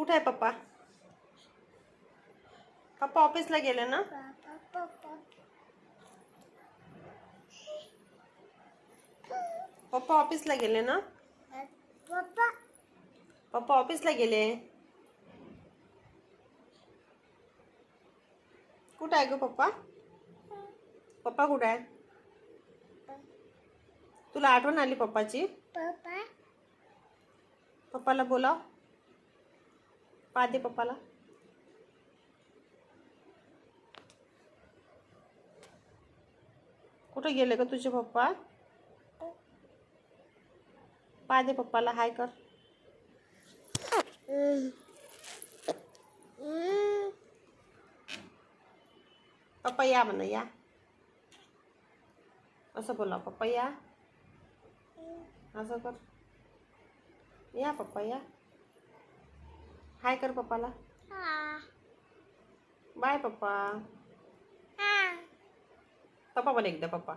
कुठे आहे पप्पा? पप्पा ऑफिसला गेले ना? पप्पा ऑफिसला गेले ना? पप्पा ऑफिसला गेले. कुठे आहे ग पप्पा? पप्पा कुठे आहे? तुला आठवण आली पप्पाची? पप्पाला बोलाव. पाहते पप्पाला. कुठे गेले ग तुझे पप्पा? पाहते पप्पाला. हाय कर. पप्पा या म्हणा. या असं बोला. पप्पा या असं कर. या पप्पा या. हाय कर पप्पाला. बाय पप्पा. पप्पा बोला एकदा. पप्पा